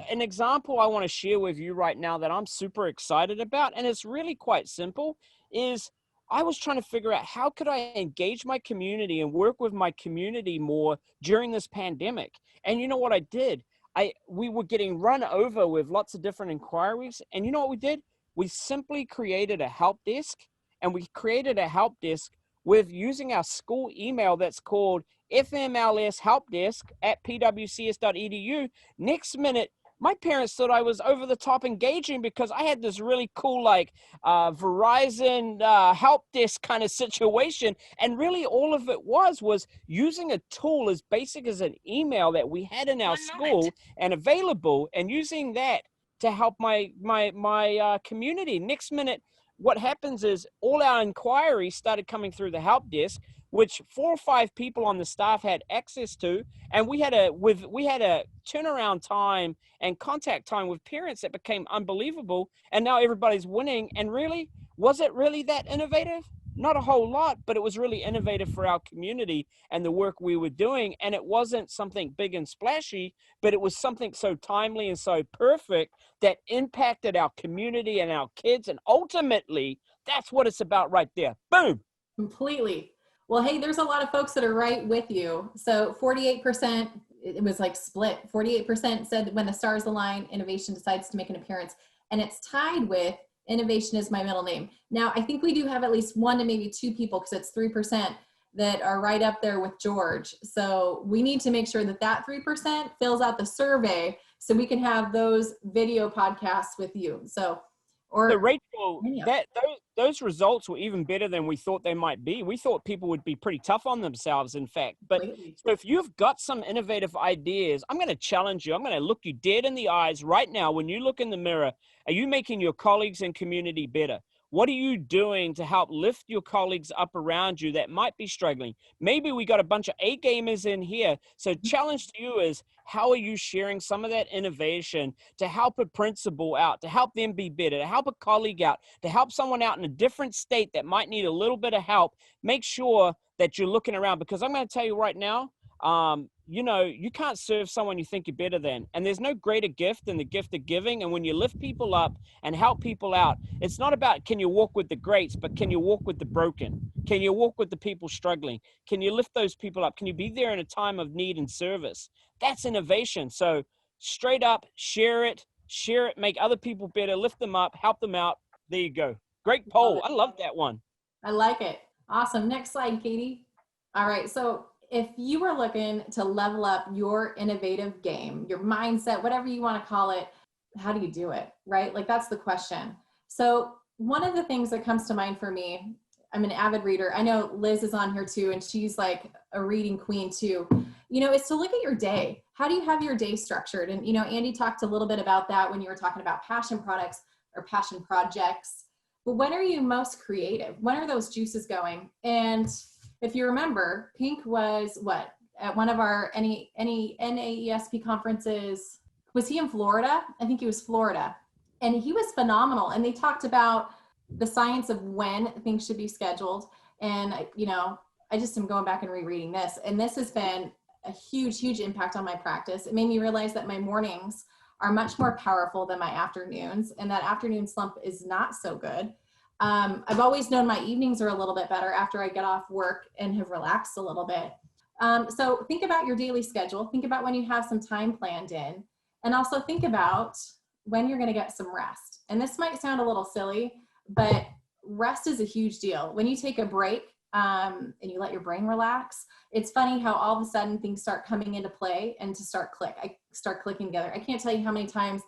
an example I want to share with you right now that I'm super excited about, and it's really quite simple, is I was trying to figure out how could I engage my community and work with my community more during this pandemic. And you know what I did? we were getting run over with lots of different inquiries. And you know what we did? We simply created a help desk, and we created a help desk with using our school email that's called fmlshelpdesk@pwcs.edu. Next minute, my parents thought I was over the top engaging because I had this really cool, like, Verizon help desk kind of situation. And really all of it was using a tool as basic as an email that we had in our school and available, and using that to help my community. Next minute, what happens is all our inquiries started coming through the help desk, which 4 or 5 people on the staff had access to, and we had a turnaround time and contact time with parents that became unbelievable. And now everybody's winning. And really, was it really that innovative? Not a whole lot, but it was really innovative for our community and the work we were doing. And it wasn't something big and splashy, but it was something so timely and so perfect that impacted our community and our kids. And ultimately, that's what it's about right there. Boom. Completely. Well, hey, there's a lot of folks that are right with you. So 48%, it was like split. 48% said when the stars align, innovation decides to make an appearance. And it's tied with innovation is my middle name. Now, I think we do have at least 1 to maybe 2 people, because it's 3% that are right up there with George. So we need to make sure that that 3% fills out the survey so we can have those video podcasts with you. So, or Rachel, those results were even better than we thought they might be. We thought people would be pretty tough on themselves, in fact. But so if you've got some innovative ideas, I'm going to challenge you. I'm going to look you dead in the eyes right now. When you look in the mirror, are you making your colleagues and community better? What are you doing to help lift your colleagues up around you that might be struggling? Maybe we got a bunch of A gamers in here. So challenge to you is, how are you sharing some of that innovation to help a principal out, to help them be better, to help a colleague out, to help someone out in a different state that might need a little bit of help? Make sure that you're looking around, because I'm going to tell you right now, you can't serve someone you think you're better than. And there's no greater gift than the gift of giving. And when you lift people up and help people out, it's not about can you walk with the greats, but can you walk with the broken? Can you walk with the people struggling? Can you lift those people up? Can you be there in a time of need and service? That's innovation. So straight up, share it, make other people better, lift them up, help them out. There you go. Great poll. I love that one. I like it. Awesome. Next slide, Katie. All right. So if you were looking to level up your innovative game, your mindset, whatever you want to call it, how do you do it, right? Like, that's the question. So one of the things that comes to mind for me, I'm an avid reader. I know Liz is on here too, and she's like a reading queen too, is to look at your day. How do you have your day structured? And, Andy talked a little bit about that when you were talking about passion products or passion projects. But when are you most creative? When are those juices going? And if you remember, Pink was at one of our any NAESP conferences. Was he in Florida? I think he was Florida. And he was phenomenal. And they talked about the science of when things should be scheduled. And, I just am going back and rereading this. And this has been a huge, huge impact on my practice. It made me realize that my mornings are much more powerful than my afternoons. And that afternoon slump is not so good. I've always known my evenings are a little bit better after I get off work and have relaxed a little bit. So think about your daily schedule. Think about when you have some time planned in, and also think about when you're going to get some rest. And this might sound a little silly, but rest is a huge deal. When you take a break and you let your brain relax, it's funny how all of a sudden things start coming into play and start clicking together. I can't tell you how many times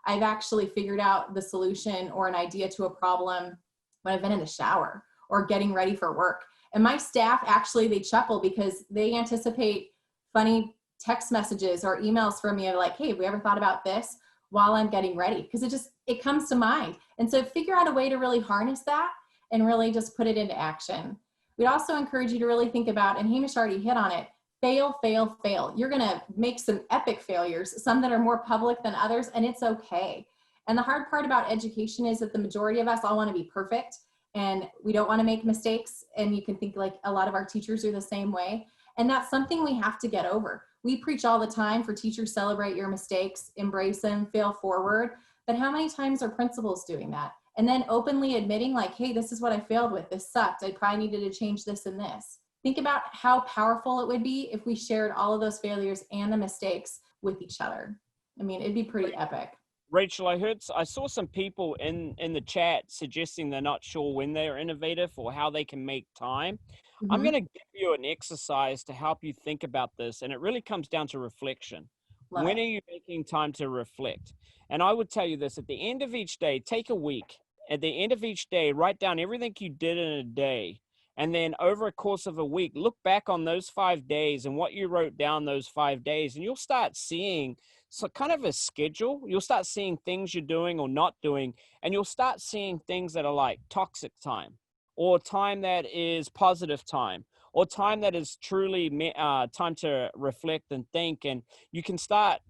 I've actually figured out the solution or an idea to a problem when I've been in the shower or getting ready for work. And my staff, actually, they chuckle because they anticipate funny text messages or emails from me of like, hey, have we ever thought about this while I'm getting ready? Because it comes to mind. And so figure out a way to really harness that and really just put it into action. We'd also encourage you to really think about, and Hamish already hit on it, fail, fail, fail. You're gonna make some epic failures, some that are more public than others, and it's okay. And the hard part about education is that the majority of us all want to be perfect, and we don't want to make mistakes. And you can think like a lot of our teachers are the same way. And that's something we have to get over. We preach all the time for teachers, celebrate your mistakes, embrace them, fail forward. But how many times are principals doing that? And then openly admitting like, hey, this is what I failed with. This sucked. I probably needed to change this and this. Think about how powerful it would be if we shared all of those failures and the mistakes with each other. I mean, it'd be pretty epic. Rachel, I saw some people in the chat suggesting they're not sure when they're innovative or how they can make time. I'm Mhm. going to give you an exercise to help you think about this, and it really comes down to reflection. Love When it. are you making time to reflect? And I would tell you this, at the end of each day, take a week. At the end of each day, write down everything you did in a day. And then over a course of a week, look back on those 5 days and what you wrote down those 5 days, and you'll start seeing so kind of a schedule. You'll start seeing things you're doing or not doing, and you'll start seeing things that are like toxic time, or time that is positive time, or time that is truly time to reflect and think. And you can start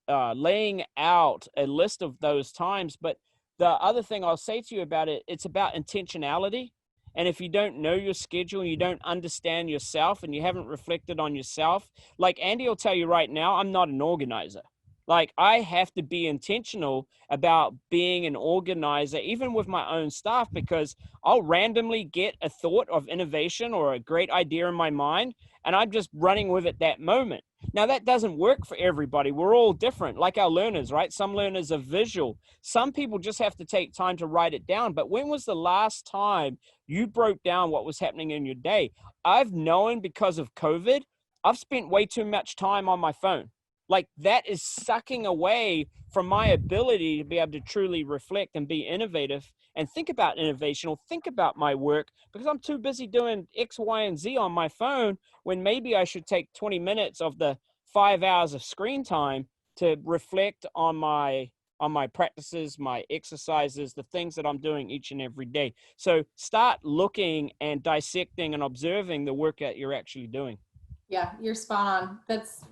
laying out a list of those times. But the other thing I'll say to you about it, it's about intentionality. And if you don't know your schedule and you don't understand yourself and you haven't reflected on yourself, like Andy will tell you right now, I'm not an organizer. Like I have to be intentional about being an organizer, even with my own stuff, because I'll randomly get a thought of innovation or a great idea in my mind, and I'm just running with it that moment. Now, that doesn't work for everybody. We're all different, like our learners, right? Some learners are visual. Some people just have to take time to write it down. But when was the last time you broke down what was happening in your day? I've known because of COVID, I've spent way too much time on my phone. Like that is sucking away from my ability to be able to truly reflect and be innovative and think about innovation or think about my work, because I'm too busy doing X, Y, and Z on my phone, when maybe I should take 20 minutes of the 5 hours of screen time to reflect on my practices, my exercises, the things that I'm doing each and every day. So start looking and dissecting and observing the work that you're actually doing. Yeah, you're spot on. That's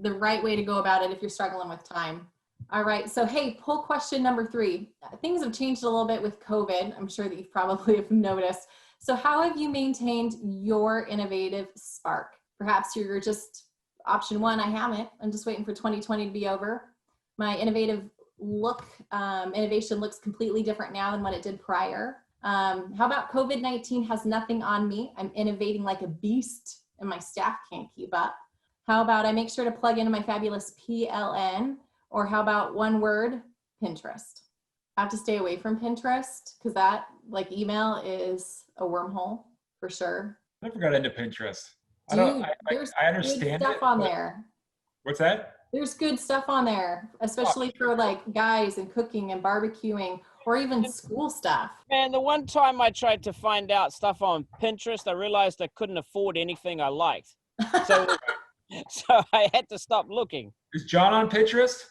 the right way to go about it if you're struggling with time. All right. So, hey, poll question number 3. Things have changed a little bit with COVID. I'm sure that you probably have noticed. So how have you maintained your innovative spark? Perhaps you're just option 1, I haven't. I'm just waiting for 2020 to be over. My innovation looks completely different now than what it did prior. How about COVID-19 has nothing on me? I'm innovating like a beast and my staff can't keep up. How about I make sure to plug into my fabulous PLN? Or how about one word, Pinterest? I have to stay away from Pinterest because that, like email, is a wormhole for sure. I never got into Pinterest. Dude, there's I good understand stuff it, on but- there. What's that? There's good stuff on there, especially for like guys and cooking and barbecuing or even school stuff. Man, the one time I tried to find out stuff on Pinterest, I realized I couldn't afford anything I liked. So, so I had to stop looking. Is John on Pinterest?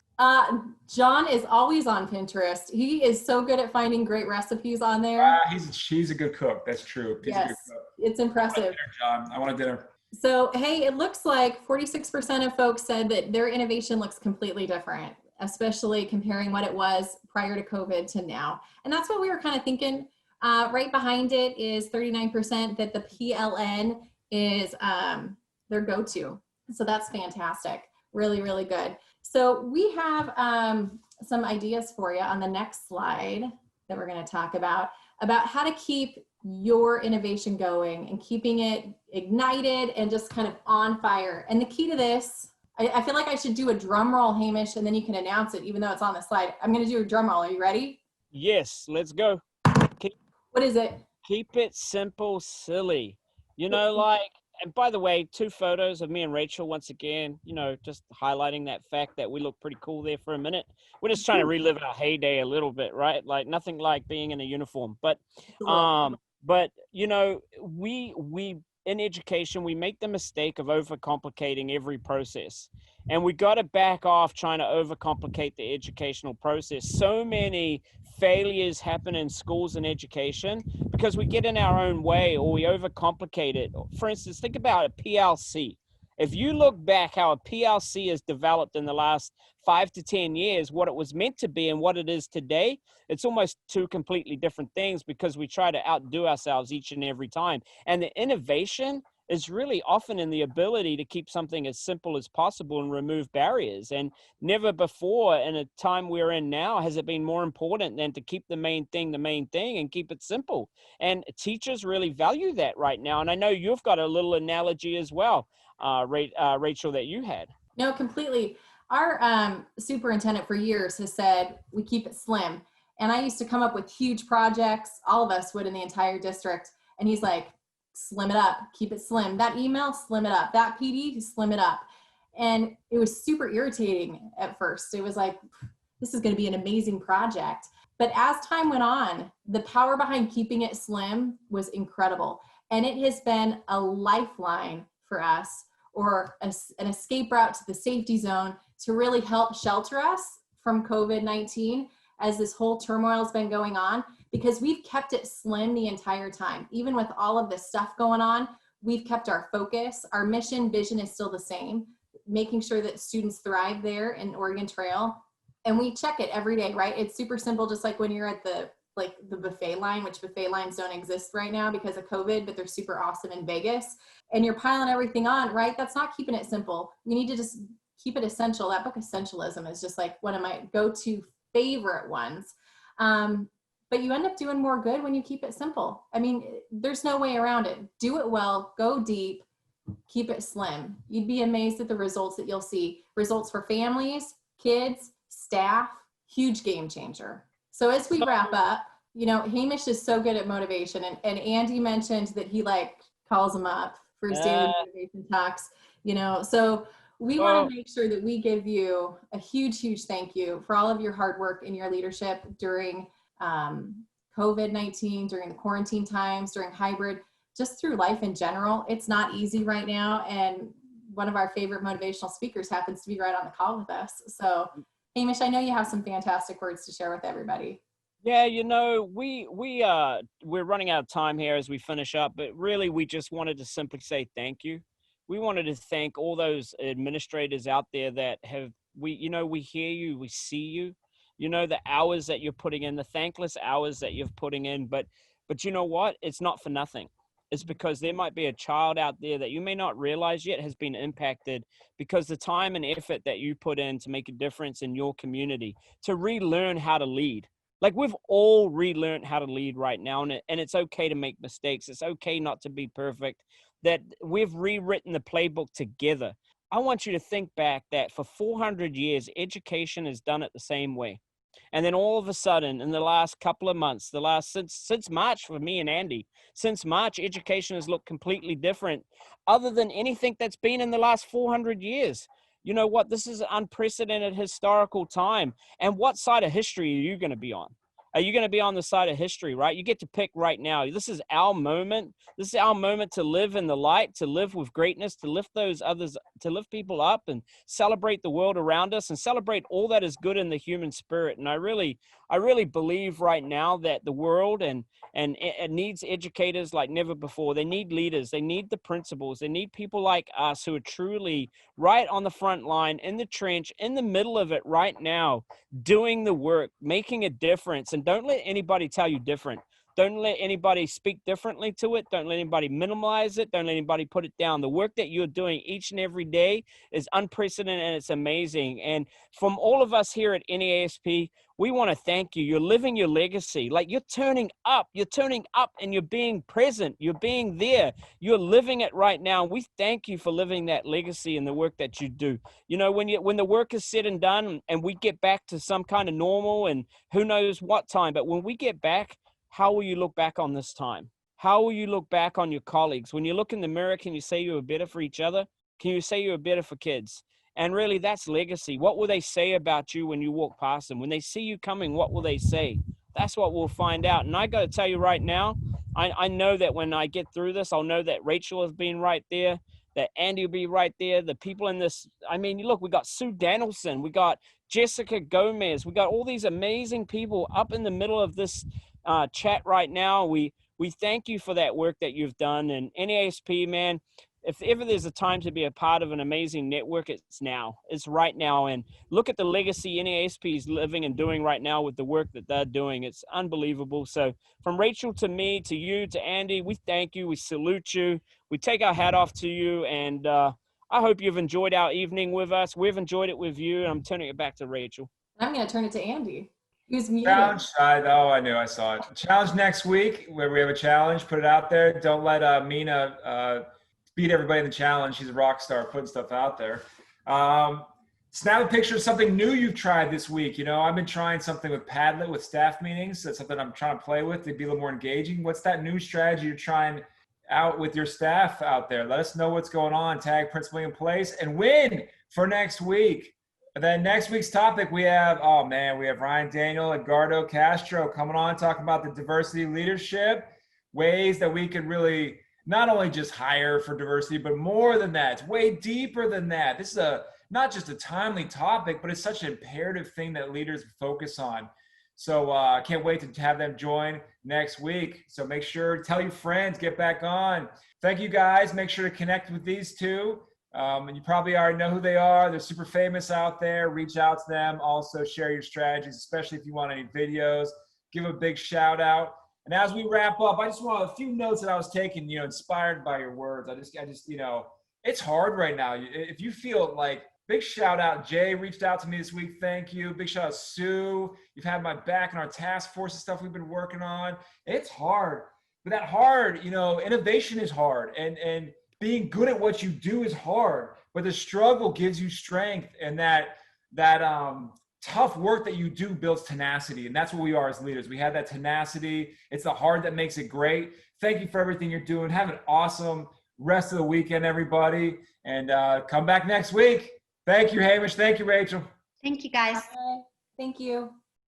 John is always on Pinterest. He is so good at finding great recipes on there. She's a good cook. That's true. He's a good Yes, cook. it's I want impressive. dinner, John. I want a dinner. So, hey, it looks like 46% of folks said that their innovation looks completely different, especially comparing what it was prior to COVID to now. And that's what we were kind of thinking. Right behind it is 39% that the PLN is their go-to. So that's fantastic. Really, really good. So we have some ideas for you on the next slide that we're going to talk about how to keep your innovation going and keeping it ignited and just kind of on fire. And the key to this, I feel like I should do a drum roll, Hamish, and then you can announce it, even though it's on the slide. I'm going to do a drum roll. Are you ready? Yes, let's go. What is it? Keep it simple, silly. You know, like, and by the way, 2 photos of me and Rachel, once again, you know, just highlighting that fact that we look pretty cool there for a minute. We're just trying to relive our heyday a little bit, right? Like nothing like being in a uniform. But you know, we in education, we make the mistake of overcomplicating every process. And we got to back off trying to overcomplicate the educational process. So many failures happen in schools and education because we get in our own way or we overcomplicate it. For instance, think about a PLC. If you look back how a PLC has developed in the last 5 to 10 years, what it was meant to be and what it is today, it's almost 2 completely different things because we try to outdo ourselves each and every time. And the innovation is really often in the ability to keep something as simple as possible and remove barriers. And never before in a time we're in now has it been more important than to keep the main thing and keep it simple. And teachers really value that right now. And I know you've got a little analogy as well, Rachel, that you had. No, completely. Our superintendent for years has said we keep it slim. And I used to come up with huge projects, all of us would in the entire district. And he's like, slim it up, keep it slim. That email, slim it up. That PD, slim it up. And it was super irritating at first. It was like, this is going to be an amazing project. But as time went on, the power behind keeping it slim was incredible. And it has been a lifeline for us, or an escape route to the safety zone, to really help shelter us from COVID-19 as this whole turmoil has been going on, because we've kept it slim the entire time. Even with all of this stuff going on, we've kept our focus. Our mission, vision is still the same, making sure that students thrive there in Oregon Trail. And we check it every day, right? It's super simple, just like when you're at the buffet line, which buffet lines don't exist right now because of COVID, but they're super awesome in Vegas. And you're piling everything on, right? That's not keeping it simple. You need to just keep it essential. That book, Essentialism, is just like one of my go-to favorite ones. But you end up doing more good when you keep it simple. I mean, there's no way around it. Do it well, go deep, keep it slim. You'd be amazed at the results that you'll see. Results for families, kids, staff, huge game changer. So as we wrap up, you know, Hamish is so good at motivation, and Andy mentioned that he like calls him up for his daily motivation talks, you know, so we want to make sure that we give you a huge, huge thank you for all of your hard work and your leadership during COVID-19, during the quarantine times, during hybrid, just through life in general. It's not easy right now. And one of our favorite motivational speakers happens to be right on the call with us. So Hamish, I know you have some fantastic words to share with everybody. Yeah, you know, we're running out of time here as we finish up, but really we just wanted to simply say thank you. We wanted to thank all those administrators out there that we hear you, we see you, you know, the hours that you're putting in, the thankless hours that you're putting in, but you know what? It's not for nothing. It's because there might be a child out there that you may not realize yet has been impacted because the time and effort that you put in to make a difference in your community, to relearn how to lead. Like, we've all relearned how to lead right now, and it's okay to make mistakes. It's okay not to be perfect, that we've rewritten the playbook together. I want you to think back that for 400 years, education is done it the same way. And then all of a sudden, in the last couple of months, since March for me and Andy, since March, education has looked completely different other than anything that's been in the last 400 years. You know what? This is an unprecedented historical time. And what side of history are you going to be on? Are you going to be on the side of history, right? You get to pick right now. This is our moment. This is our moment to live in the light, to live with greatness, to lift those others, to lift people up and celebrate the world around us and celebrate all that is good in the human spirit. And I really believe right now that the world and it needs educators like never before. They need leaders. They need the principals. They need people like us who are truly right on the front line, in the trench, in the middle of it right now, doing the work, making a difference. And don't let anybody tell you different. Don't let anybody speak differently to it. Don't let anybody minimize it. Don't let anybody put it down. The work that you're doing each and every day is unprecedented and it's amazing. And from all of us here at NASP, we want to thank you. You're living your legacy. Like, you're turning up and you're being present. You're being there. You're living it right now. We thank you for living that legacy and the work that you do. You know, when the work is said and done and we get back to some kind of normal and who knows what time, but when we get back, how will you look back on this time? How will you look back on your colleagues? When you look in the mirror, can you say you were better for each other? Can you say you were better for kids? And really, that's legacy. What will they say about you when you walk past them? When they see you coming, what will they say? That's what we'll find out. And I got to tell you right now, I know that when I get through this, I'll know that Rachel has been right there, that Andy will be right there. The people in this, I mean, look, we got Sue Danielson, we got Jessica Gomez, we got all these amazing people up in the middle of this chat right now. We thank you for that work that you've done. And NASP, man, if ever there's a time to be a part of an amazing network, it's now. It's right now. And look at the legacy NASP is living and doing right now with the work that they're doing. It's unbelievable. So from Rachel to me, to you, to Andy, we thank you. We salute you. We take our hat off to you. And I hope you've enjoyed our evening with us. We've enjoyed it with you. And I'm turning it back to Rachel. I'm going to turn it to Andy. Who's muted. Challenge. I knew I saw it. Challenge next week where we have a challenge. Put it out there. Don't let Mina beat everybody in the challenge. She's a rock star putting stuff out there. snap a picture of something new you've tried this week. You know, I've been trying something with Padlet with staff meetings. That's something I'm trying to play with to be a little more engaging. What's that new strategy you're trying out with your staff out there? Let us know what's going on. Tag Principal in Place and win for next week. And then next week's topic, we have Ryan Daniel, Edgardo Castro coming on, talking about the diversity leadership, ways that we could really not only just hire for diversity, but more than that. It's way deeper than that. This is not just a timely topic, but it's such an imperative thing that leaders focus on. So I can't wait to have them join next week. So make sure, tell your friends, get back on. Thank you guys. Make sure to connect with these two. And you probably already know who they are. They're super famous out there. Reach out to them. Also share your strategies, especially if you want any videos. Give a big shout out. And as we wrap up, I just want a few notes that I was taking, inspired by your words. I just, it's hard right now. If you feel like, big shout out, Jay reached out to me this week. Thank you. Big shout out, Sue. You've had my back in our task force and stuff we've been working on. It's hard, but that hard, innovation is hard, and being good at what you do is hard, but the struggle gives you strength, and that tough work that you do builds tenacity. And that's what we are as leaders. We have that tenacity. It's the hard that makes it great. Thank you for everything you're doing. Have an awesome rest of the weekend, everybody. And come back next week. Thank you, Hamish. Thank you, Rachel. Thank you, guys. Bye. Thank you.